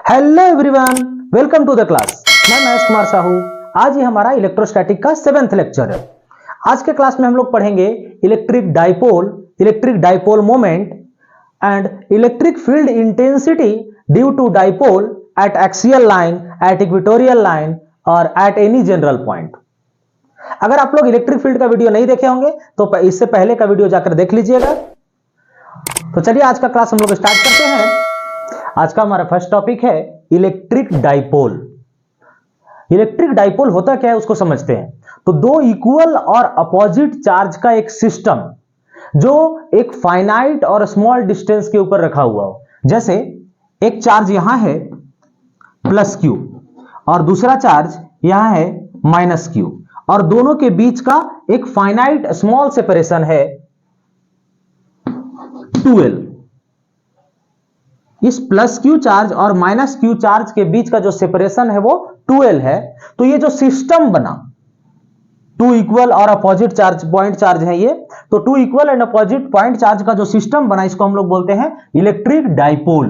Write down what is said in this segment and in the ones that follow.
Hello everyone, welcome to the class. मैं महेश कुमार साहू। आज ये हमारा इलेक्ट्रोस्टैटिक का 7th लेक्चर है। आज के क्लास में हम लोग पढ़ेंगे electric dipole moment and electric field intensity due to dipole at axial line, at equatorial line और एट एनी जनरल पॉइंट। अगर आप लोग इलेक्ट्रिक फील्ड का वीडियो नहीं देखे होंगे तो इससे पहले का वीडियो जाकर देख लीजिएगा। तो चलिए आज का क्लास हम लोग स्टार्ट करते हैं। आज का हमारा फर्स्ट टॉपिक है इलेक्ट्रिक डाइपोल। इलेक्ट्रिक डाइपोल होता क्या है उसको समझते हैं। तो दो इक्वल और अपोजिट चार्ज का एक सिस्टम जो एक फाइनाइट और स्मॉल डिस्टेंस के ऊपर रखा हुआ हो, जैसे एक चार्ज यहां है प्लस क्यू और दूसरा चार्ज यहां है माइनस क्यू, और दोनों के बीच का एक फाइनाइट स्मॉल सेपरेशन है 2L। इस प्लस क्यू चार्ज और माइनस क्यू चार्ज के बीच का जो सेपरेशन है वो 2L है। तो ये जो सिस्टम बना, टू इक्वल और अपोजिट चार्ज पॉइंट चार्ज है ये, तो two equal and opposite point charge का जो सिस्टम बना इसको हम लोग बोलते हैं electric dipole.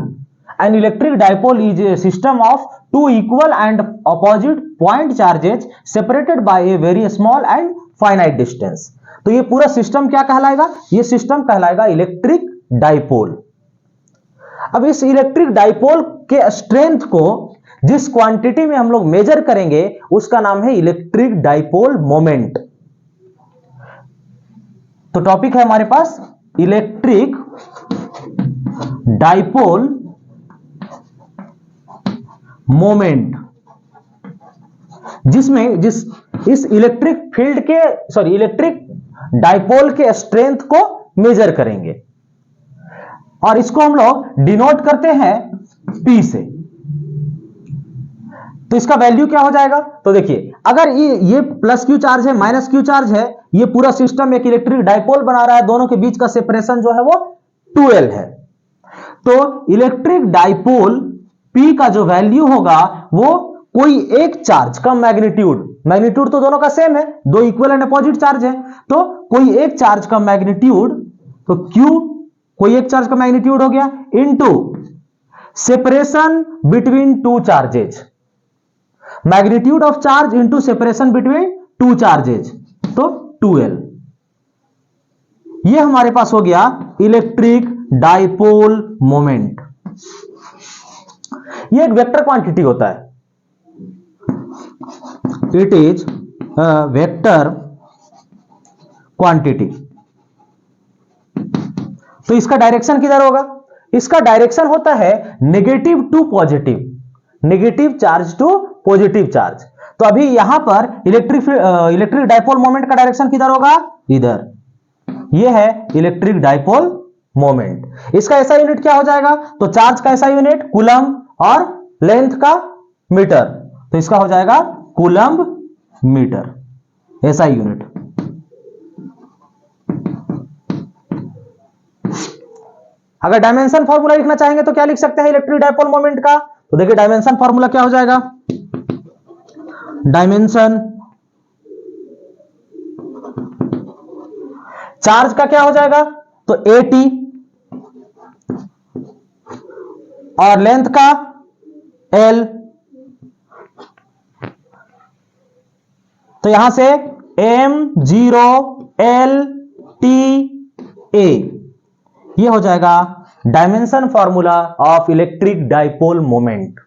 And electric dipole is a system of two equal and opposite point charges separated by a very small and finite distance. तो ये पूरा सिस्टम क्या कहलाएगा? ये सिस्टम कहलाएगा इलेक्ट्रिक डाइपोल। अब इस इलेक्ट्रिक डाइपोल के स्ट्रेंथ को जिस क्वांटिटी में हम लोग मेजर करेंगे उसका नाम है इलेक्ट्रिक डाइपोल मोमेंट। तो टॉपिक है हमारे पास इलेक्ट्रिक डाइपोल मोमेंट, जिसमें इस इलेक्ट्रिक फील्ड के इलेक्ट्रिक डाइपोल के स्ट्रेंथ को मेजर करेंगे और इसको हम लोग डिनोट करते हैं P से। तो इसका वैल्यू क्या हो जाएगा? तो देखिए, अगर ये प्लस क्यू चार्ज है, माइनस क्यू चार्ज है, ये पूरा सिस्टम एक इलेक्ट्रिक डाइपोल बना रहा है, दोनों के बीच का सेपरेशन जो है वो 2L है। तो इलेक्ट्रिक डाइपोल P का जो वैल्यू होगा वो कोई एक चार्ज का मैग्नीट्यूड तो दोनों का सेम है, दो इक्वल एंड अपोजिट चार्ज है, तो कोई एक चार्ज का मैग्नीट्यूड, तो Q कोई एक चार्ज का मैग्नीट्यूड हो गया into separation between two charges, magnitude of charge into separation between two charges, तो 2L। ये हमारे पास हो गया इलेक्ट्रिक डाइपोल मोमेंट। ये एक वेक्टर क्वांटिटी होता है, इट इज वेक्टर क्वांटिटी। तो इसका डायरेक्शन किधर होगा? इसका डायरेक्शन होता है negative to positive, negative charge to positive charge. तो अभी यहां पर इलेक्ट्रिक डाइपोल मोमेंट का डायरेक्शन किधर होगा? इधर। यह है इलेक्ट्रिक डाइपोल मोमेंट। इसका ऐसा यूनिट क्या हो जाएगा? तो चार्ज का ऐसा यूनिट कूलम्ब और लेंथ का मीटर, तो इसका हो जाएगा कूलम्ब मीटर, ऐसा यूनिट। अगर डायमेंशन फॉर्मूला लिखना चाहेंगे तो क्या लिख सकते हैं इलेक्ट्रिक डाइपोल मोमेंट का? तो देखिए, डायमेंशन फॉर्मूला क्या हो जाएगा? डायमेंशन चार्ज का क्या हो जाएगा? तो AT, और लेंथ का L। तो यहां से M0LTA, ये हो जाएगा dimension formula of electric dipole moment.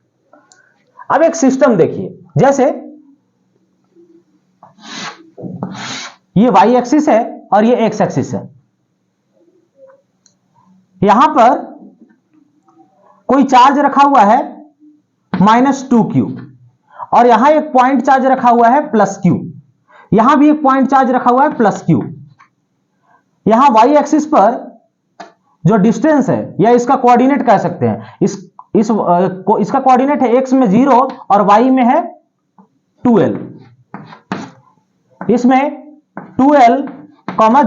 अब एक सिस्टम देखिए, जैसे ये y एक्सिस है और ये x एक्सिस है। यहां पर कोई चार्ज रखा हुआ है -2Q और यहां एक पॉइंट चार्ज रखा हुआ है +Q, यहां भी एक पॉइंट चार्ज रखा हुआ है +Q। यहां y एक्सिस पर जो डिस्टेंस है या इसका कोऑर्डिनेट कह सकते हैं, इसका कोऑर्डिनेट है x में 0 और y में है 2L। इसमें 2L,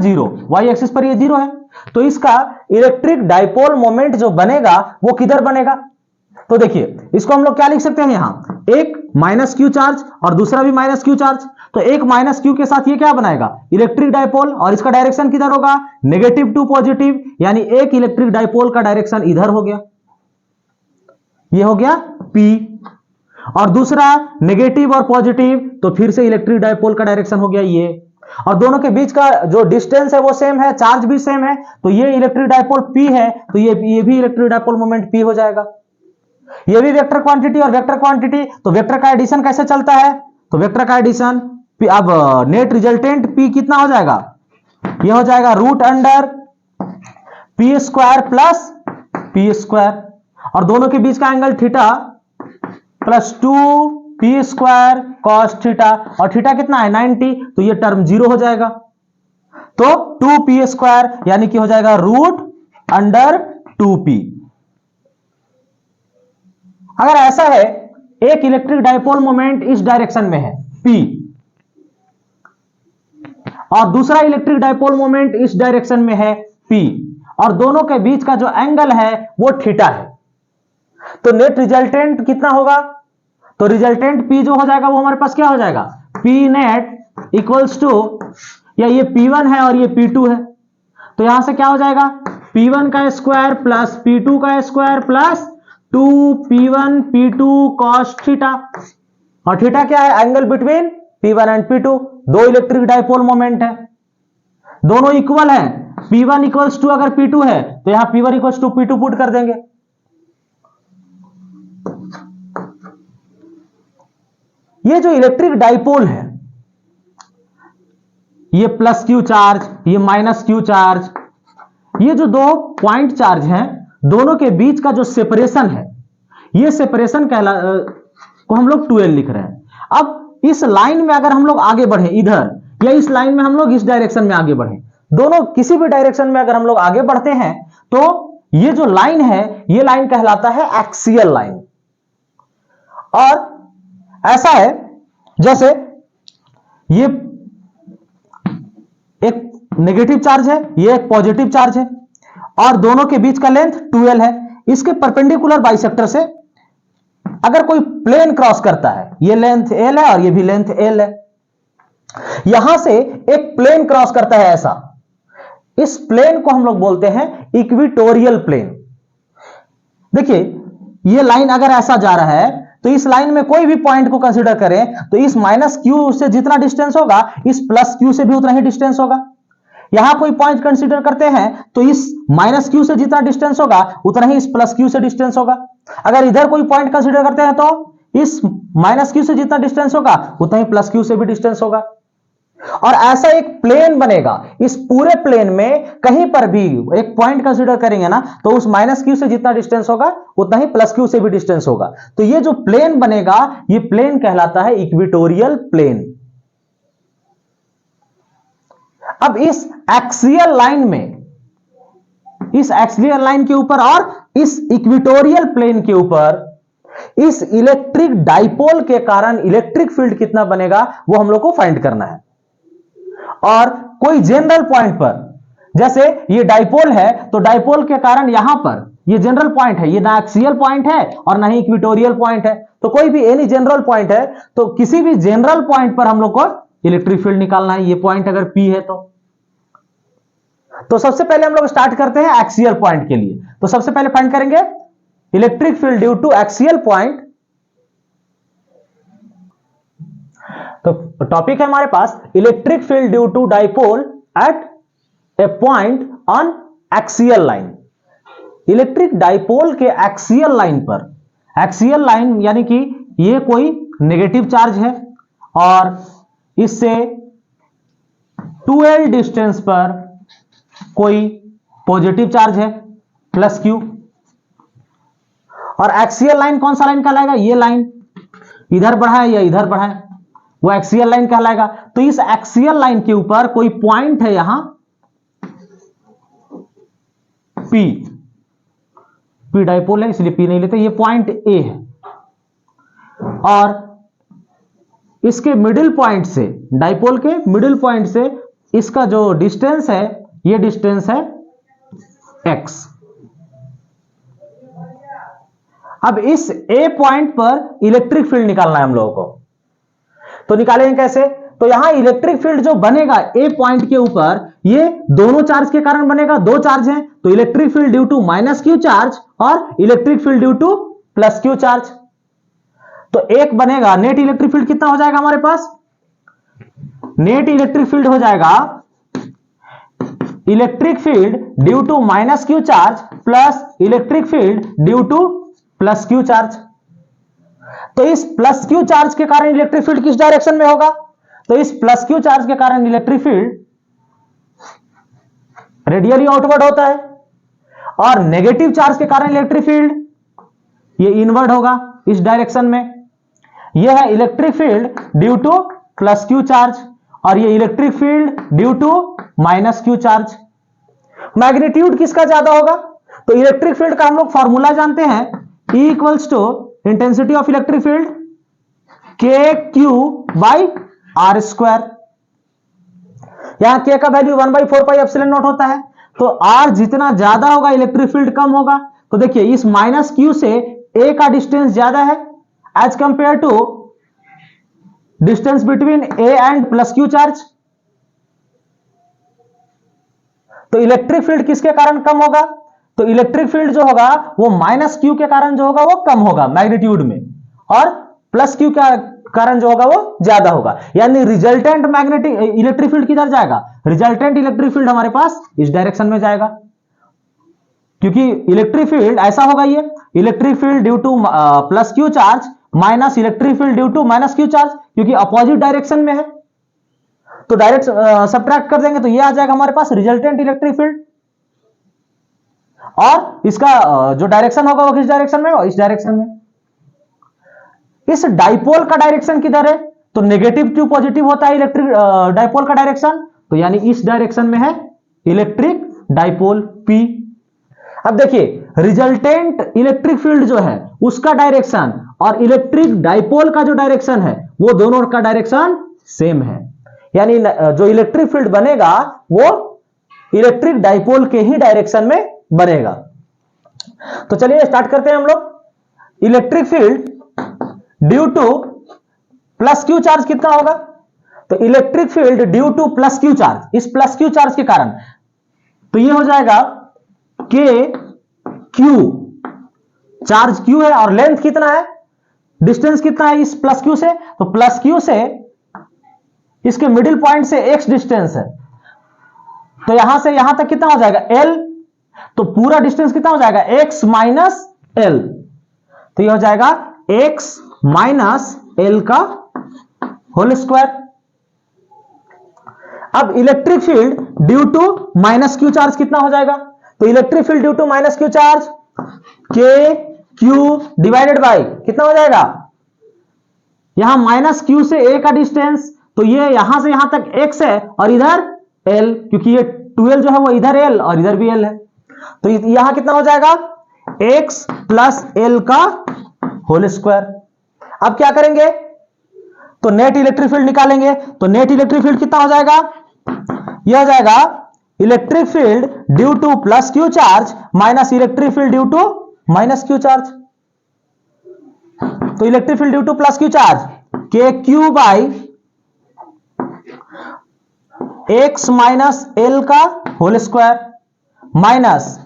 0, y एक्सिस पर ये 0 है। तो इसका इलेक्ट्रिक डाइपोल मोमेंट जो बनेगा वो किधर बनेगा? तो देखिए, इसको हम लोग क्या लिख सकते हैं? यहां एक -Q चार्ज और दूसरा भी -Q चार्ज, तो एक -Q के साथ ये क्या बनाएगा? इलेक्ट्रिक डाइपोल, और इसका डायरेक्शन किधर होगा? नेगेटिव टू पॉजिटिव, यानी एक इलेक्ट्रिक डाइपोल का डायरेक्शन इधर हो गया, ये हो गया P, और दूसरा नेगेटिव और पॉजिटिव, तो फिर से इलेक्ट्रिक डायपोल का डायरेक्शन हो गया ये, और दोनों के बीच का जो डिस्टेंस है वो सेम है, चार्ज भी सेम है, तो ये इलेक्ट्रिक डायपोल P है, तो ये भी इलेक्ट्रिक डायपोल मोमेंट P हो जाएगा। ये भी वेक्टर क्वांटिटी और वेक्टर क्वांटिटी, तो वेक्टर का एडिशन कैसे चलता है, तो वेक्टर का एडिशन अब नेट रिजल्टेंट P कितना हो जाएगा, ये हो जाएगा root under P square plus P square, और दोनों के बीच का angle theta plus 2P square cos theta, और थीटा कितना है 90, तो ये टर्म 0 हो जाएगा, तो 2P स्क्वायर यानी कि हो जाएगा रूट अंडर 2P। अगर ऐसा है एक इलेक्ट्रिक डायपोल मोमेंट इस डायरेक्शन में है P, और दूसरा इलेक्ट्रिक डायपोल मोमेंट इस डायरेक्शन में है P, और दोनों के बीच का जो एंगल है वो थीटा है, तो नेट रिजल्टेंट कितना होगा, तो रिजल्टेंट P जो हो जाएगा वो हमारे पास क्या हो जाएगा, P नेट इक्वल्स टू, या ये P1 है और ये P2 है, तो यहां से क्या हो जाएगा P1 का स्क्वायर प्लस P2 का square plus 2P1 P2 cos theta, और थीटा क्या है, angle between P1 and P2, दो इलेक्ट्रिक डायपोल मोमेंट है, दोनों इक्वल है, P1 इक्वल्स टू अगर P2 है तो यहां P1 equals to P2 put कर देंगे। ये जो इलेक्ट्रिक डायपोल है, ये प्लस क्यू चार्ज, ये माइनस क्यू चार्ज, ये जो दो पॉइंट चार्ज हैं, दोनों के बीच का जो सेपरेशन है, ये सेपरेशन को हम लोग 2L लिख रहे हैं। अब इस लाइन में अगर हम लोग आगे बढ़े इधर, या इस लाइन में हम लोग इस डायरेक्शन में आगे बढ़े, दोनों किसी भी डायरेक्शन में अगर हम लोग आगे बढ़ते हैं, तो ये जो लाइन है, ये लाइन कहलाता है एक्सियल लाइन। और ऐसा है जैसे ये एक नेगेटिव चार्ज है, ये एक पॉजिटिव चार्ज है, और दोनों के बीच का लेंथ 2L है। इसके परपेंडिकुलर बाइसेक्टर से अगर कोई प्लेन क्रॉस करता है, ये लेंथ L है और ये भी लेंथ L है, यहां से एक प्लेन क्रॉस करता है ऐसा, इस प्लेन को हम लोग बोलते हैं इक्विटोरियल प्लेन। देखिए ये लाइन अगर ऐसा जा रहा है, तो इस लाइन में कोई भी पॉइंट को कंसीडर करें, तो इस माइनस क्यू से जितना डिस्टेंस होगा, इस प्लस क्यू से भी उतना ही डिस्टेंस होगा। यहां कोई पॉइंट कंसीडर करते हैं, तो इस माइनस क्यू से जितना डिस्टेंस होगा, उतना ही इस प्लस क्यू से डिस्टेंस होगा। अगर इधर कोई पॉइंट कंसीडर करते हैं, तो इस माइनस क्यू से जितना डिस्टेंस होगा, उतना ही प्लस क्यू से भी डिस्टेंस होगा। और ऐसा एक प्लेन बनेगा, इस पूरे प्लेन में कहीं पर भी एक पॉइंट कंसीडर करेंगे ना, तो उस माइनस क्यू से जितना डिस्टेंस होगा, उतना ही प्लस क्यू से भी डिस्टेंस होगा। तो ये जो प्लेन बनेगा, ये प्लेन कहलाता है इक्विटोरियल प्लेन। अब इस एक्सियल लाइन में, इस एक्सियल लाइन के ऊपर और इस इक्विटोरियल प्लेन के ऊपर, इस इलेक्ट्रिक डाइपोल के कारण इलेक्ट्रिक फील्ड कितना बनेगा, वो हम लोग को फाइंड करना है। और कोई जनरल पॉइंट पर, जैसे ये डाइपोल है, तो डाइपोल के कारण यहां पर ये जनरल पॉइंट है, ये ना एक्सियल पॉइंट है और ना ही इक्विटोरियल पॉइंट है, तो कोई भी एनी जनरल पॉइंट है, तो किसी भी जनरल पॉइंट पर हम लोग को इलेक्ट्रिक फील्ड निकालना है। ये पॉइंट अगर P है तो सबसे पहले हम लोग स्टार्ट करते हैं एक्सियल पॉइंट के लिए। तो सबसे पहले फाइंड करेंगे electric field due to axial point. तो टॉपिक है हमारे पास electric field due to dipole at a point on axial line. Electric dipole के एक्सियल लाइन पर, एक्सियल लाइन यानी कि ये कोई नेगेटिव चार्ज है और इससे 2L डिस्टेंस पर कोई पॉजिटिव चार्ज है प्लस Q, और एक्सियल लाइन कौन सा लाइन कहलाएगा, ये लाइन इधर बढ़ा है या इधर बढ़ा है, वो एक्सियल लाइन कहलाएगा। तो इस एक्सियल लाइन के ऊपर कोई पॉइंट है यहां P डाइपोल है इसलिए P नहीं लेते, ये पॉइंट A है, और इसके मिडिल पॉइंट से, डाइपोल के मिडिल पॉइंट से इसका जो डिस्टेंस है, ये डिस्टेंस है x। अब इस A पॉइंट पर इलेक्ट्रिक फील्ड निकालना है हम लोगों को, तो निकालेंगे कैसे। तो यहां इलेक्ट्रिक फील्ड जो बनेगा A पॉइंट के ऊपर, ये दोनों चार्ज के कारण बनेगा, दो चार्ज हैं, तो electric field due to minus Q charge और electric field due to plus Q charge. तो एक बनेगा, नेट इलेक्ट्रिक फील्ड कितना हो जाएगा हमारे पास? नेट इलेक्ट्रिक फील्ड हो जाएगा electric field due to minus Q charge plus electric field due to plus Q charge. तो इस प्लस क्यू चार्ज के कारण इलेक्ट्रिक फील्ड किस डायरेक्शन में होगा? तो इस प्लस क्यू चार्ज के कारण इलेक्ट्रिक फील्ड रेडियली आउटवर्ड होता है, और नेगेटिव चार्ज के कारण इलेक्ट्रिक फील्ड ये इनवर्ड होगा इस डायरेक्शन में। यह है electric field due to plus Q charge, और ये electric field due to minus Q charge. Magnitude किसका ज्यादा होगा? तो इलेक्ट्रिक फील्ड का हम लोग फॉर्मूला जानते हैं, E equals to intensity of electric field K Q by R square. यहां के का वैल्यू 1/4πε0 होता है, तो आर जितना ज्यादा होगा इलेक्ट्रिक फील्ड कम होगा। तो देखिए इस माइनस क्यू से ए का डिस्टेंस ज्यादा है as compare to distance between A and plus Q charge. तो इलेक्ट्रिक फील्ड किसके कारण कम होगा? तो इलेक्ट्रिक फील्ड जो होगा वो माइनस क्यू के कारण जो होगा वो कम होगा मैग्नीट्यूड में, और प्लस क्यू के कारण जो होगा वो ज्यादा होगा। यानी रिजल्टेंट मैग्नेटिक इलेक्ट्रिक फील्ड किधर जाएगा? रिजल्टेंट इलेक्ट्रिक फील्ड हमारे पास इस डायरेक्शन में जाएगा, क्योंकि इलेक्ट्रिक फील्ड ऐसा होगा, ये electric field due to plus Q charge minus electric field due to minus Q charge, क्योंकि अपोजिट डायरेक्शन में है। तो डायरेक्ट सब्ट्रैक्ट कर देंगे तो ये आ जाएगा हमारे पास रिजल्टेंट इलेक्ट्रिक फील्ड, और इसका जो डायरेक्शन होगा वो किस डायरेक्शन में? इस डायरेक्शन में। इस डाइपोल का डायरेक्शन किधर है? तो नेगेटिव टू पॉजिटिव होता है इलेक्ट्रिक डाइपोल का डायरेक्शन, तो यानी इस डायरेक्शन में है इलेक्ट्रिक डाइपोल P। अब देखिए रिजल्टेंट इलेक्ट्रिक फील्ड जो है उसका डायरेक्शन और इलेक्ट्रिक डाइपोल का जो डायरेक्शन है वो दोनों का डायरेक्शन सेम है, यानी जो इलेक्ट्रिक फील्ड बनेगा वो इलेक्ट्रिक डाइपोल के ही डायरेक्शन में बनेगा। तो चलिए स्टार्ट करते हैं हम लोग। Electric field due to plus Q charge कितना होगा? तो electric field due to plus Q charge, इस प्लस क्यू चार्ज के कारण, तो ये हो जाएगा के क्यू, चार्ज क्यू है और लेंथ कितना है, डिस्टेंस कितना है इस प्लस क्यू से? तो प्लस क्यू से इसके मिडिल पॉइंट से x डिस्टेंस है, तो यहां से यहां तक कितना हो जाएगा L, तो पूरा डिस्टेंस कितना हो जाएगा x माइनस L, तो यह हो जाएगा x माइनस L का होल स्क्वायर। अब electric field due to minus Q charge कितना हो जाएगा? तो electric field due to minus Q charge K Q divided by कितना हो जाएगा? यहां माइनस क्यू से a का डिस्टेंस, तो ये यहां से यहां तक x है और इधर L, क्योंकि ये 12 जो है वो इधर L और इधर भी L है, तो यहां कितना हो जाएगा x प्लस L का होल स्क्वायर। अब क्या करेंगे? तो नेट इलेक्ट्रिक फील्ड निकालेंगे, तो नेट इलेक्ट्रिक फील्ड कितना हो जाएगा? यह हो जाएगा electric field due to plus Q charge minus electric field due to minus Q charge. तो electric field due to plus Q charge K Q by X minus L का whole square minus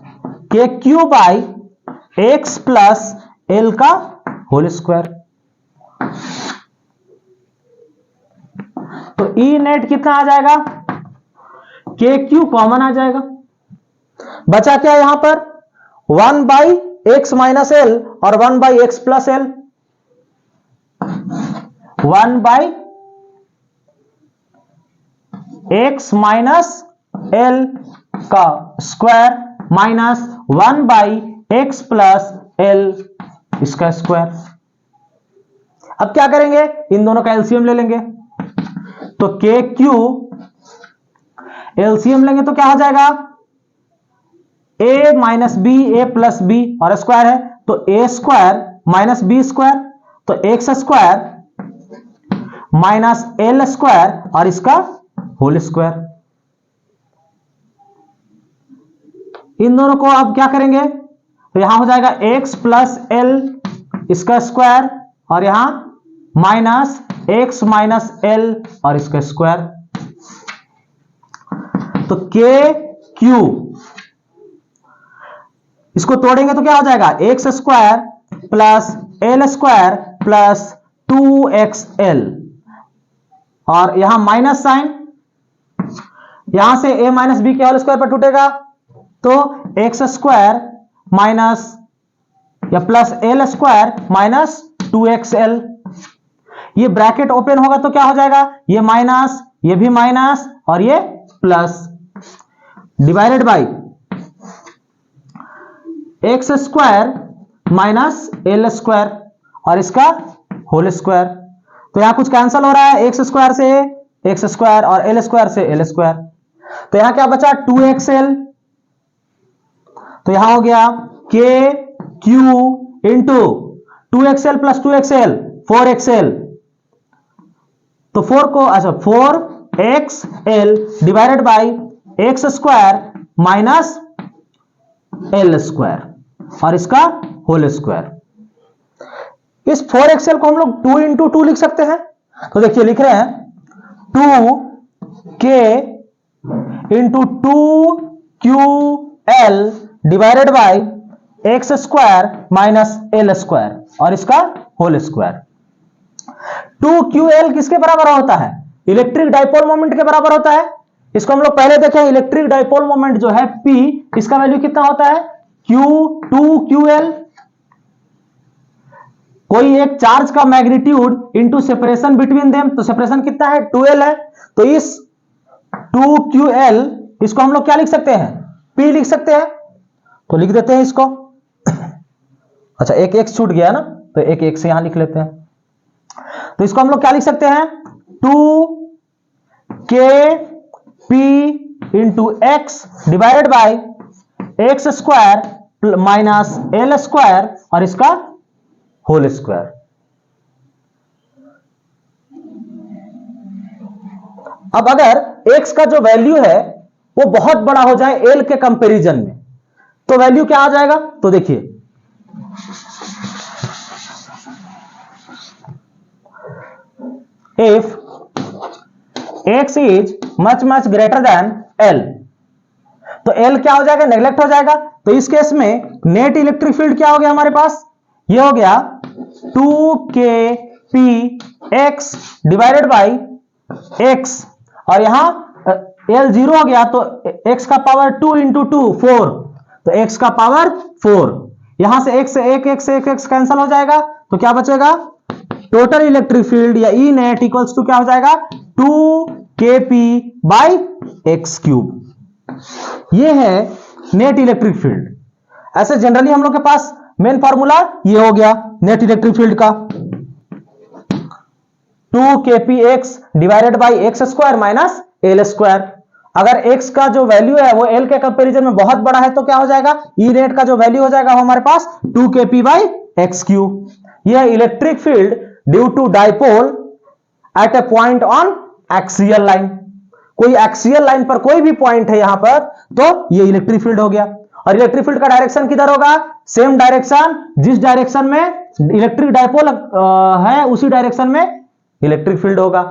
K Q by X plus L का whole square. तो E net कितना आ जाएगा? के Q common आ जाएगा, बचा क्या यहां पर? 1 बाई एक्स माइनस एल और 1 by X plus L, 1 by X minus L का square minus 1 by X plus L इसका स्क्वायर। अब क्या करेंगे? इन दोनों का एलसीएम ले लेंगे, तो के क्यू एलसीएम लेंगे तो क्या हो जाएगा? a minus B, A plus B और स्क्वायर है, तो A square minus B square, तो X square minus L square और इसका होल स्क्वायर। इन दोनों को अब क्या करेंगे? तो यहां हो जाएगा x प्लस एल इसका स्क्वायर और यहां माइनस x माइनस एल और इसका स्क्वायर। तो के क्यू इसको तोड़ेंगे तो क्या हो जाएगा? X square plus L square plus 2xl, और यहां माइनस साइन, यहां से a माइनस बी के होल स्क्वायर पर टूटेगा, तो एक्स स्क्वायर माइनस या plus L square minus 2xl। ये ब्रैकेट ओपन होगा तो क्या हो जाएगा, ये माइनस, ये भी माइनस और ये plus, divided by x square minus L square और इसका होल स्क्वायर। तो यहां कुछ कैंसिल हो रहा है, एक्स स्क्वायर से एक्स स्क्वायर और एल स्क्वायर से एल स्क्वायर, तो यहां क्या बचा 2xl। तो यहां हो गया k q into 2xl plus 2xl 4xl, तो 4 को अच्छा 4xl divided by x square minus L square और इसका होल स्क्वायर। इस 4xl को हम लोग 2 इंटू 2 लिख सकते हैं, तो देखिए लिख रहे हैं 2k into 2ql divided by x square minus L square और इसका होल स्क्वायर। 2ql किसके बराबर होता है, इलेक्ट्रिक डाइपोल मोमेंट के बराबर होता है। इसको हम लोग पहले देखे, इलेक्ट्रिक डाइपोल मोमेंट जो है P, इसका वैल्यू कितना होता है Q2ql। कोई एक चार्ज का magnitude into separation between them, तो सेपरेशन कितना है 2l है, तो इस 2ql इसको हम लोग क्या लिख सकते हैं, P लिख सकते हैं, तो लिख देते हैं इसको। अच्छा एक x छूट गया ना, तो एक x से यहां लिख लेते हैं, तो इसको हम लोग क्या लिख सकते हैं 2kp into x divided by x square minus L square और इसका होल स्क्वायर। अब अगर x का जो वैल्यू है वो बहुत बड़ा हो जाए l के कंपैरिजन में, तो वैल्यू क्या आ जाएगा, तो देखिए if x is much much greater than l, तो l क्या हो जाएगा, नेग्लेक्ट हो जाएगा। तो इस केस में नेट इलेक्ट्रिक फील्ड क्या हो गया हमारे पास, ये हो गया 2kpx डिवाइडेड बाई x, और यहां l 0 हो गया तो x का पावर 2 इंटू 2 4, तो x का पावर 4, यहां से x से एक x कैंसिल हो जाएगा, तो क्या बचेगा टोटल इलेक्ट्रिक फील्ड या ई नेट इक्वल्स टू क्या हो जाएगा 2kp बाई एक्स क्यूब। ये है नेट इलेक्ट्रिक फील्ड। ऐसे जनरली हम लोग के पास मेन फॉर्मूला ये हो गया नेट इलेक्ट्रिक फील्ड का 2kpx divided by x square minus L square. अगर x का जो वैल्यू है वो l के कंपैरिजन में बहुत बड़ा है तो क्या हो जाएगा, ई नेट का जो वैल्यू हो जाएगा वो हमारे पास 2kp बाई एक्स क्यूब। यह electric field due to dipole at a point on axial line, कोई एक्सियल लाइन पर कोई भी पॉइंट है यहां पर, तो ये इलेक्ट्रिक फील्ड हो गया। और इलेक्ट्रिक फील्ड का डायरेक्शन किधर होगा, सेम डायरेक्शन, जिस डायरेक्शन में इलेक्ट्रिक डाइपोल है उसी डायरेक्शन में इलेक्ट्रिक फील्ड होगा।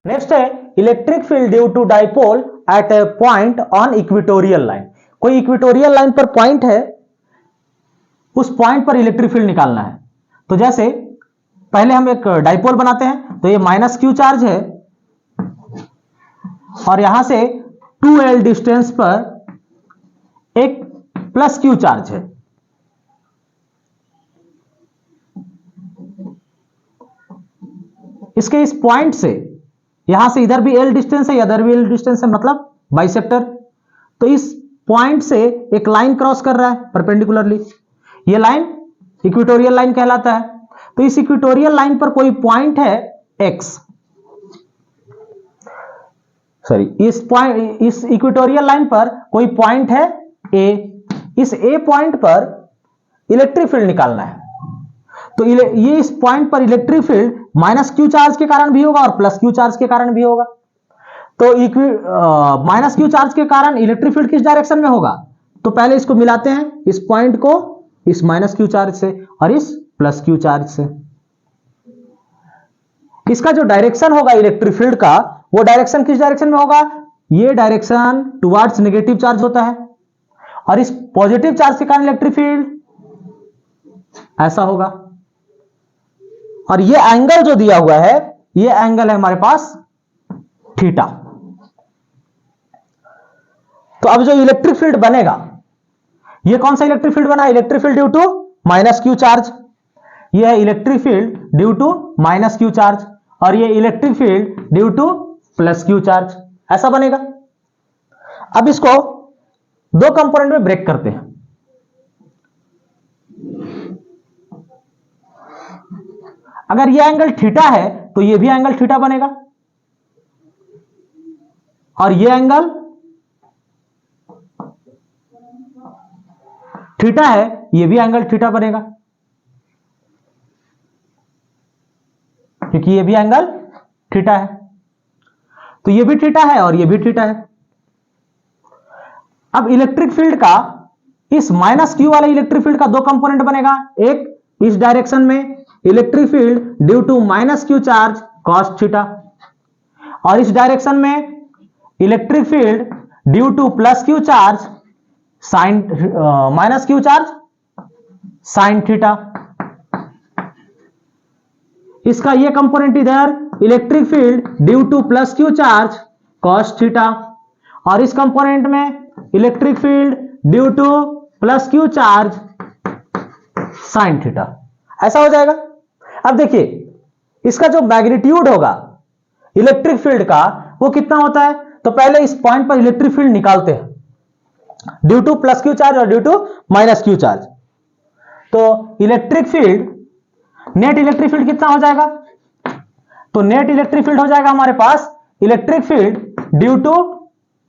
नेक्स्ट है electric field due to dipole at a point on equatorial line. कोई इक्वेटोरियल लाइन पर पॉइंट है, उस पॉइंट पर इलेक्ट्रिक फील्ड निकालना है। तो जैसे पहले हम एक डाइपोल बनाते हैं, तो ये माइनस क्यू चार्ज है और यहां से 2l डिस्टेंस पर एक प्लस क्यू चार्ज है। इसके इस पॉइंट से यहां से इधर भी l डिस्टेंस है, इधर भी l डिस्टेंस है, मतलब बाइसेक्टर। तो इस पॉइंट से एक लाइन क्रॉस कर रहा है परपेंडिकुलरली, ये लाइन इक्वेटोरियल लाइन कहलाता है। तो इस इक्वेटोरियल लाइन पर कोई पॉइंट है x, सॉरी इस इक्वेटोरियल लाइन पर कोई पॉइंट है a। इस a पॉइंट पर इलेक्ट्रिक फील्ड निकालना है। तो ये इस पॉइंट पर electric field minus Q charge के कारण भी होगा और प्लस क्यू चार्ज के कारण भी होगा। तो माइनस क्यू चार्ज के कारण इलेक्ट्रिक फील्ड किस डायरेक्शन में होगा, तो पहले इसको मिलाते हैं, इस पॉइंट को इस माइनस क्यू चार्ज से और इस प्लस क्यू चार्ज से। इसका जो डायरेक्शन होगा इलेक्ट्रिक फील्ड का, वो डायरेक्शन किस डायरेक्शन में होगा, ये डायरेक्शन टुवर्ड्स नेगेटिव चार्ज होता है और इस पॉजिटिव चार्ज के कारण इलेक्ट्रिक फील्ड ऐसा होगा। और ये एंगल जो दिया हुआ है, ये एंगल है हमारे पास थीटा। तो अब जो इलेक्ट्रिक फील्ड बनेगा, ये कौन सा इलेक्ट्रिक फील्ड बना? Electric field due to minus Q charge. ये है electric field due to minus Q charge, और ये electric field due to plus Q charge, ऐसा बनेगा। अब इसको दो कंपोनेंट में ब्रेक करते हैं। अगर ये एंगल थीटा है तो ये भी एंगल थीटा बनेगा, और ये एंगल थीटा है, ये भी एंगल थीटा बनेगा, क्योंकि ये भी एंगल थीटा है। तो ये भी थीटा है और ये भी थीटा है। अब इलेक्ट्रिक फील्ड का, इस माइनस क्यू वाले इलेक्ट्रिक फील्ड का दो कंपोनेंट बनेगा। एक इस डायरेक्शन में electric field due to minus Q charge cos theta, और इस डायरेक्शन में electric field due to plus Q charge sine minus Q charge sine theta. इसका ये कंपोनेंट इधर electric field due to plus Q charge cos theta, और इस component में electric field due to plus Q charge sine theta, ऐसा हो जाएगा। अब देखिए, इसका जो मैग्नीट्यूड होगा इलेक्ट्रिक फील्ड का, वो कितना होता है? तो पहले इस पॉइंट पर इलेक्ट्रिक फील्ड निकालते हैं, due to plus Q charge और due to minus Q charge. तो electric field, net electric field कितना हो जाएगा? तो नेट इलेक्ट्रिक फील्ड हो जाएगा हमारे पास electric field due to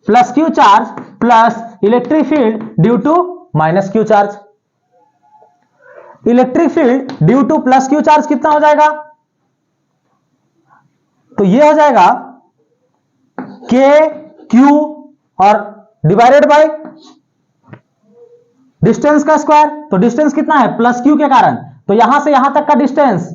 plus Q charge plus electric field due to minus Q charge. Electric field due to plus Q charge कितना हो जाएगा? तो ये हो जाएगा के क्यू और डिवाइडेड बाय डिस्टेंस का स्क्वायर। तो डिस्टेंस कितना है? प्लस क्यू के कारण, तो यहां से यहां तक का डिस्टेंस,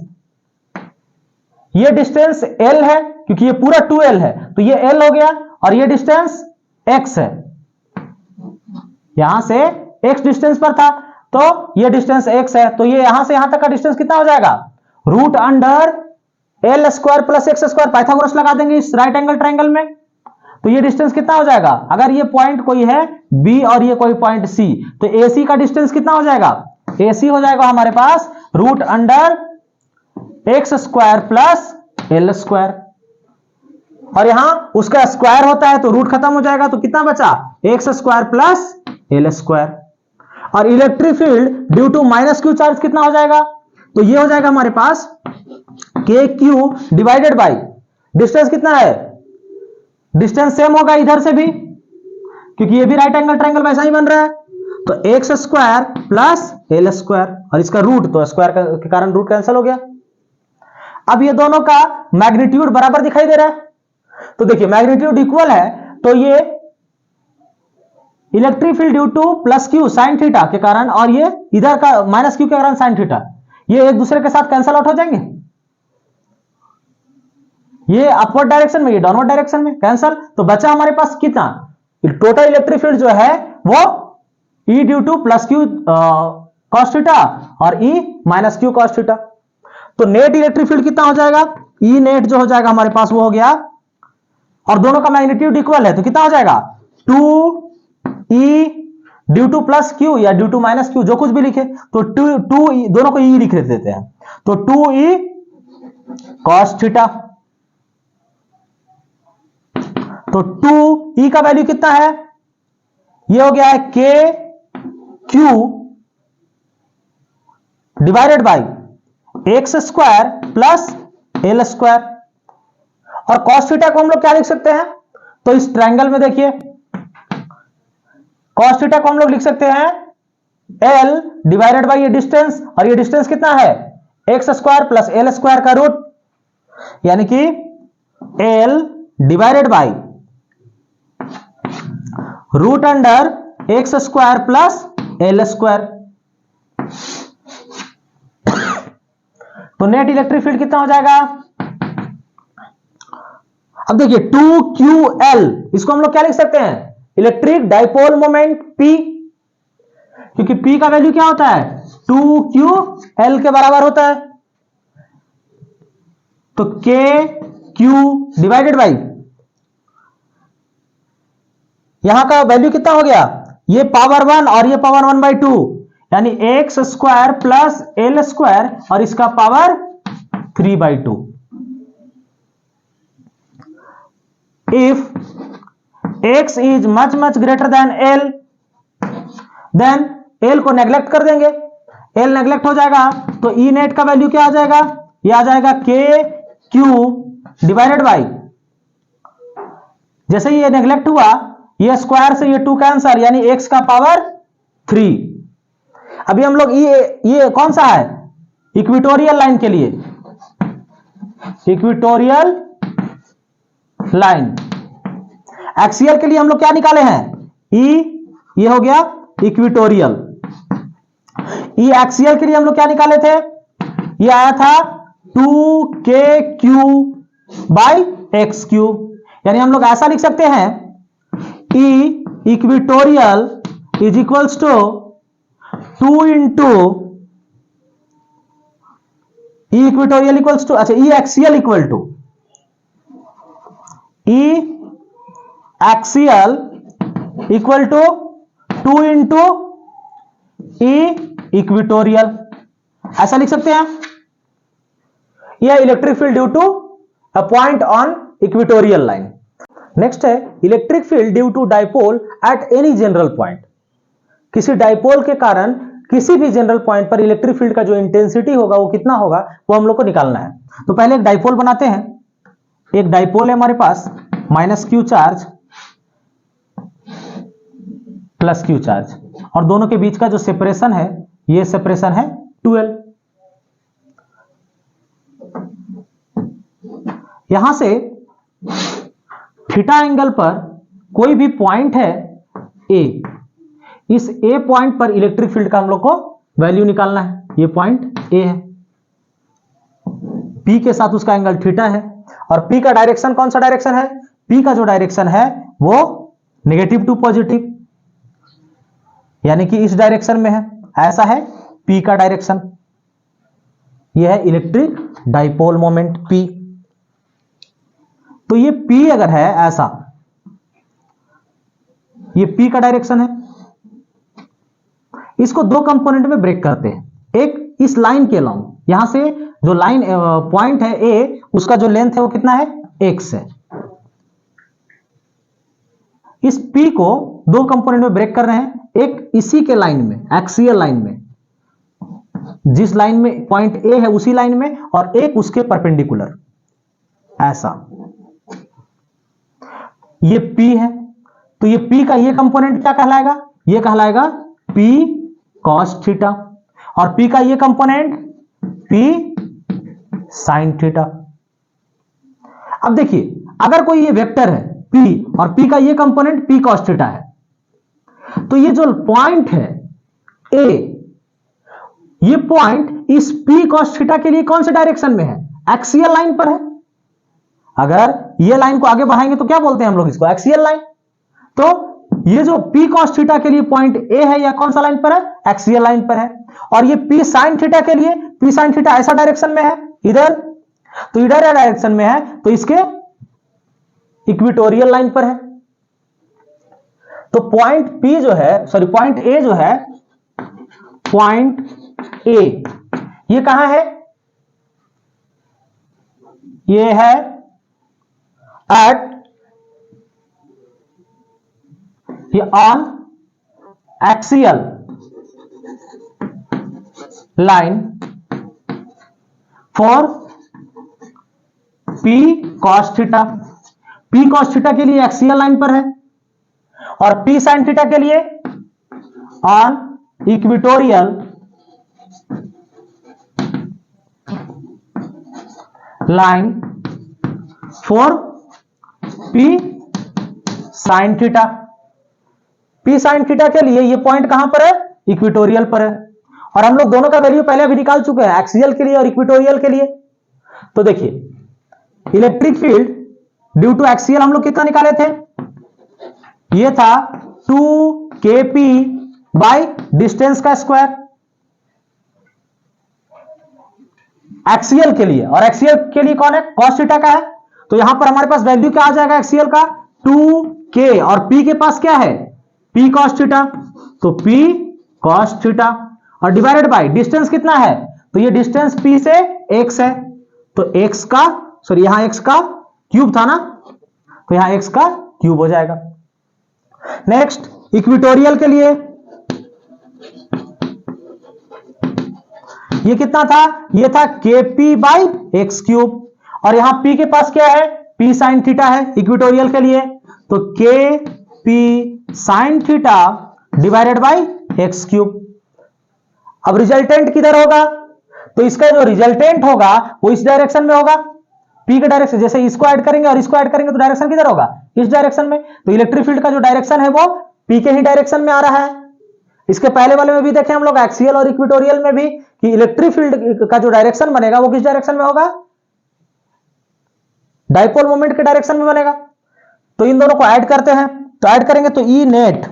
ये डिस्टेंस L है, क्योंकि ये पूरा 2L है, तो ये L हो गया, और ये डिस्टेंस X है, यहां से X डिस्टेंस पर था, तो ये डिस्टेंस X है, तो ये यहां से यहां तक का डिस्टेंस कितना हो जाएगा? Root under L square plus X square, Pythagoras लगा देंगे इस राइट एंगल ट्राइंगल में, तो ये डिस्टेंस कितना हो जाएगा? अगर ये पॉइंट कोई है B और ये कोई पॉइंट C, तो AC का डिस्टेंस कितना हो जाएगा? AC हो जाएगा हमारे पास root under X square plus L square, और यहां उसका स्क्वायर होता है तो रूट खत्म हो जाएगा, तो कितना बचा? X square plus L square. और electric field due to minus Q charge कितना हो जाएगा? तो ये हो जाएगा हमारे पास के क्यू डिवाइडेड बाई डिस्टेंस कितना है? डिस्टेंस सेम होगा इधर से भी, क्योंकि ये भी राइट एंगल ट्रायंगल वैसा ही बन रहा है, तो X square plus L square, और इसका रूट, तो स्क्वायर के कारण रूट कैंसिल हो गया। अब ये दोनों का मैग्नीट्यूड बराबर दिखाई दे रहा है, तो देखिए मैग्नीट्यूड इक्वल है, तो ये electric field due to plus Q sine theta के कारण, और ये इधर का माइनस क्यू के कारण साइन थीटा, ये एक दूसरे के साथ कैंसिल आउट हो जाएंगे, ये अपवर्ड डायरेक्शन में, ये डाउनवर्ड डायरेक्शन में कैंसिल। तो बचा हमारे पास कितना? टोटल इलेक्ट्रिक फील्ड जो है वो E due to plus Q cos theta और E minus Q cos theta. तो नेट इलेक्ट्रिक फील्ड कितना हो जाएगा? E नेट जो हो जाएगा हमारे पास वो हो गया, और दोनों का मैग्नीट्यूड इक्वल है, तो कितना हो जाएगा? 2E due to plus Q या ड्यू टू माइनस क्यू, जो कुछ भी लिखे, तो 2 दोनों को E लिख देते हैं, तो 2E कॉस थीटा। तो 2E का वैल्यू कितना है? ये हो गया है के Q divided by x square plus L square, और कॉस थीटा को हम लोग क्या लिख सकते हैं? तो इस ट्रायंगल में देखिए कॉस थीटा को हम लोग लिख सकते हैं एल डिवाइडेड बाई ये डिस्टेंस, और ये डिस्टेंस कितना है? X square plus L square का रूट, यानी कि L divided by root under X square plus L square. तो नेट इलेक्ट्रिक फील्ड कितना हो जाएगा? अब देखिए 2QL, इसको हम लोग क्या लिख सकते हैं? इलेक्ट्रिक डाइपोल मोमेंट P, क्योंकि P का वैल्यू क्या होता है? 2QL के बराबर होता है। तो के क्यू डिवाइडेड बाई, यहां का वैल्यू कितना हो गया, ये पावर 1 और ये पावर 1/2, यानी X square plus L square और इसका power 3/2। If X is much much greater than L, then L को नेग्लेक्ट कर देंगे, एल नेग्लेक्ट हो जाएगा तो ई नेट का वैल्यू क्या आ जाएगा, ये आ जाएगा के क्यू डिवाइडेड बाई, जैसे ये नेग्लेक्ट हुआ ये स्क्वायर से ये 2 कैंसर, यानी एक्स का पावर 3। अभी हम लोग ये कौन सा है, इक्वेटोरियल लाइन के लिए, इक्वेटोरियल लाइन। एक्सियल के लिए हम लोग क्या निकाले हैं, ई, ये हो गया इक्वेटोरियल। ई एक्सियल के लिए हम लोग क्या निकाले थे, ये आया था 2kq बाई एक्स क्यू, यानी हम लोग ऐसा लिख सकते हैं E equatorial is equals to 2 into E equatorial equals to, अच्छा E axial equal to, E axial equal to 2 into E equatorial, ऐसा लिख सकते हैं। यह electric field due to a point on equatorial line. Next है electric field due to dipole at any general point. किसी dipole के कारण किसी भी जनरल पॉइंट पर इलेक्ट्रिक फील्ड का जो इंटेंसिटी होगा वो कितना होगा, वो हम लोग को निकालना है। तो पहले एक डाइपोल बनाते हैं। एक डाइपोल है हमारे पास, -q charge plus q charge, और दोनों के बीच का जो सेपरेशन है, ये सेपरेशन है 12। यहां से थीटा एंगल पर कोई भी पॉइंट है ए, इस ए पॉइंट पर इलेक्ट्रिक फील्ड का हम लोग को वैल्यू निकालना है। ये पॉइंट ए है, पी के साथ उसका एंगल थीटा है, और पी का डायरेक्शन कौन सा डायरेक्शन है, पी का जो डायरेक्शन है वो नेगेटिव टू पॉजिटिव, यानी कि इस डायरेक्शन में है, ऐसा है पी का डायरेक्शन। यह है इलेक्ट्रिक डाइपोल मोमेंट पी। तो ये P अगर है ऐसा, ये P का डायरेक्शन है, इसको दो कंपोनेंट में ब्रेक करते हैं। एक इस लाइन के लॉन्ग, यहां से जो लाइन पॉइंट है A, उसका जो लेंथ है वो कितना है, x है। इस P को दो कंपोनेंट में ब्रेक कर रहे हैं, एक इसी के लाइन में, एक्सियल लाइन में, जिस लाइन में पॉइंट A है उसी लाइन में, और एक उसके परपेंडिकुलर, ऐसा। ये P है, तो ये P का ये कंपोनेंट क्या कहलाएगा, ये कहलाएगा P cos थीटा, और P का ये कंपोनेंट P sin थीटा। अब देखिए, अगर कोई ये वेक्टर है P और P का ये कंपोनेंट P cos थीटा है, तो ये जो पॉइंट है A, ये पॉइंट इस P cos थीटा के लिए कौन से डायरेक्शन में है, एक्सियल लाइन पर है। अगर ये लाइन को आगे बढ़ाएंगे तो क्या बोलते हैं हम लोग इसको, एक्सियल लाइन। तो ये जो P cos थीटा के लिए पॉइंट A है, या कौन सा लाइन पर है, एक्सियल लाइन पर है। और ये P sin थीटा के लिए, P sin थीटा ऐसा डायरेक्शन में है, इधर, तो इधर या डायरेक्शन में है, तो इसके इक्वेटोरियल लाइन पर है। तो पॉइंट P जो है, सॉरी पॉइंट A जो है, पॉइंट A ये कहां है, ये है at, ये on axial line for P cos theta. P cos theta के लिए एक्सियल लाइन पर है, और P sin थीटा के लिए on equatorial line for P sin theta. P sin theta के लिए ये पॉइंट कहां पर है, इक्वेटोरियल पर है। और हम लोग दोनों का वैल्यू पहले अभी निकाल चुके हैं, एक्सियल के लिए और इक्वेटोरियल के लिए। तो देखिए, electric field due to axial हम लोग कितना निकाले थे, ये था 2kp बाई डिस्टेंस का स्क्वायर। एक्सियल के लिए, और एक्सियल के लिए कौन है, cos थीटा का है। तो यहां पर हमारे पास वैल्यू क्या आ जाएगा एक्सियल का, 2k, और p के पास क्या है, p cos थीटा, तो p cos थीटा, और डिवाइडेड बाय डिस्टेंस कितना है, तो ये डिस्टेंस p से x है, तो x का, सॉरी यहां x का क्यूब था ना, तो यहां x का क्यूब हो जाएगा। नेक्स्ट इक्वेटोरियल के लिए ये कितना था, ये था kp बाई एक्स क्यूब, और यहां p के पास क्या है, p साइन थीटा है इक्वेटोरियल के लिए, तो kp sine theta divided by x cube. अब रिजल्टेंट किधर होगा, तो इसका जो रिजल्टेंट होगा वो इस डायरेक्शन में होगा, p के डायरेक्शन, जैसे इसको ऐड करेंगे और इसको ऐड करेंगे तो डायरेक्शन किधर होगा, इस डायरेक्शन में। तो इलेक्ट्रिक फील्ड का जो डायरेक्शन है वो p के ही डायरेक्शन में आ रहा है। इसके पहले वाले में भी देखे हम लोग एक्सियल और इक्वेटोरियल में भी कि इलेक्ट्रिक फील्ड का जो डायरेक्शन बनेगा वो किस डायरेक्शन में होगा, डाइपोल मोमेंट के डायरेक्शन में बनेगा। तो इन दोनों को ऐड करते हैं, तो ऐड करेंगे तो ई नेट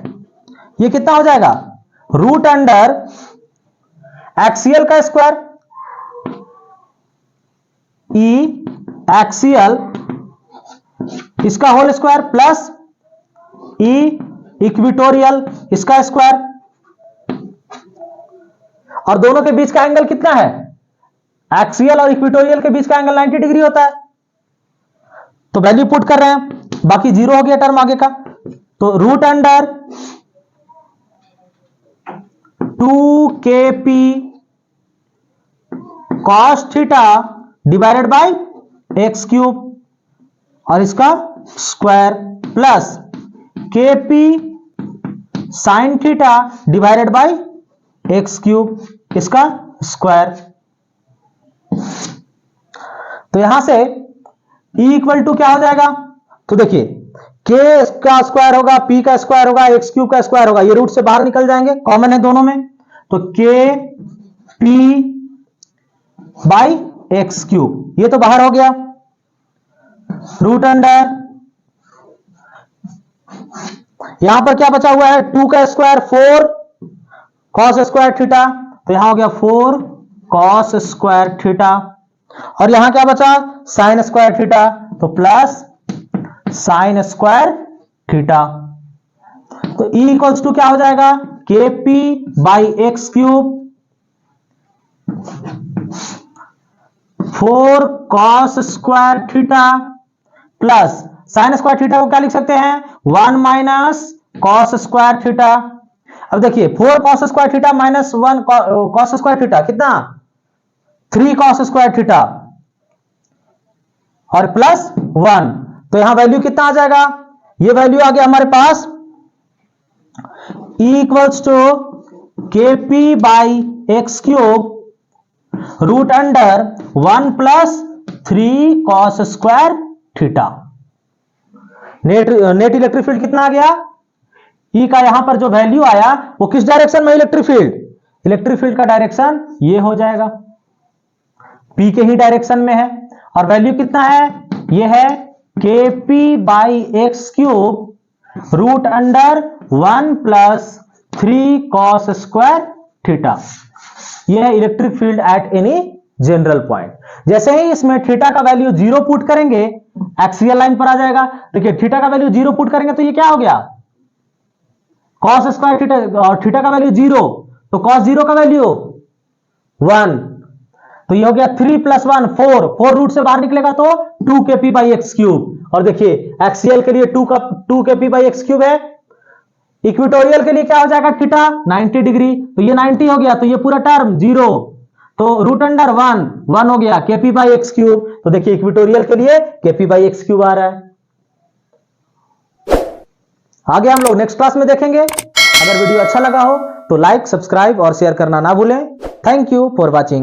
ये कितना हो जाएगा, रूट अंडर एक्सियल का स्क्वायर, ई एक्सियल इसका होल स्क्वायर प्लस ई इक्वेटोरियल इसका स्क्वायर, और दोनों के बीच का एंगल कितना है, एक्सियल और इक्वेटोरियल के बीच का एंगल 90 डिग्री होता है। तो वैल्यू पुट कर रहे हैं, बाकी जीरो हो गया टर्म आगे का, तो root under 2kp cos theta divided by X cube, और इसका square plus kp sine theta divided by X cube, इसका स्क्वायर। तो यहां से E इक्वल टू क्या हो जाएगा, तो देखिए k का स्क्वायर होगा, p का स्क्वायर होगा, एक्स क्यूब का स्क्वायर होगा, ये रूट से बाहर निकल जाएंगे, कॉमन है दोनों में, तो k p by x cube ये तो बाहर हो गया, रूट अंडर यहां पर क्या बचा हुआ है, 2 का स्क्वायर 4 cos स्क्वायर थीटा, तो यहां हो गया 4 cos स्क्वायर थीटा, और यहां क्या बचा, साइन स्क्वायर थीटा, तो प्लस साइन स्क्वायर थीटा। तो E इक्वल्स टू क्या हो जाएगा, kp by x cube 4 cos square theta plus sine square theta को क्या लिख सकते हैं, 1 माइनस cos स्क्वायर थीटा। अब देखिए 4 cos square theta minus 1 cos square theta कितना, 3 cos स्क्वायर थीटा, और प्लस 1, तो यहां वैल्यू कितना आ जाएगा, ये वैल्यू आ गया हमारे पास E equals to kp by x cube root under 1 plus 3 cos square theta. Net electric field कितना आ गया, E का यहां पर जो वैल्यू आया वो किस डायरेक्शन में, इलेक्ट्रिक फील्ड का डायरेक्शन ये हो जाएगा, P के ही डायरेक्शन में है, और वैल्यू कितना है, ये है kp by x cube root under 1 plus 3 cos square theta. यह है electric field at any general point. जैसे ही इसमें थीटा का वैल्यू 0 पुट करेंगे एक्सियल लाइन पर आ जाएगा। देखिए थीटा का वैल्यू 0 पुट करेंगे तो ये क्या हो गया, cos स्क्वायर थीटा, और थीटा का वैल्यू 0, तो cos 0 का वैल्यू 1, तो ये हो गया 3 प्लस 1 4 रूट से बाहर निकलेगा तो 2kp बाई एक्स क्यूब, और देखिए एक्सियल के लिए 2kp बाई एक्स क्यूब है, इक्वेटोरियल के लिए क्या हो जाएगा थीटा 90 डिग्री, तो ये 90 हो गया, तो ये पूरा टर्म 0, तो रूट अंडर 1 हो गया kp बाई एक्स क्यूब। तो देखिए इक्वेटोरियल के लिए kp बाई एक्स क्यूब आ रहा है। आगे हम लोग नेक्स्ट क्लास में देखेंगे। अगर वीडियो अच्छा लगा हो तो लाइक, सब्सक्राइब और शेयर करना ना भूलें। Thank you for watching.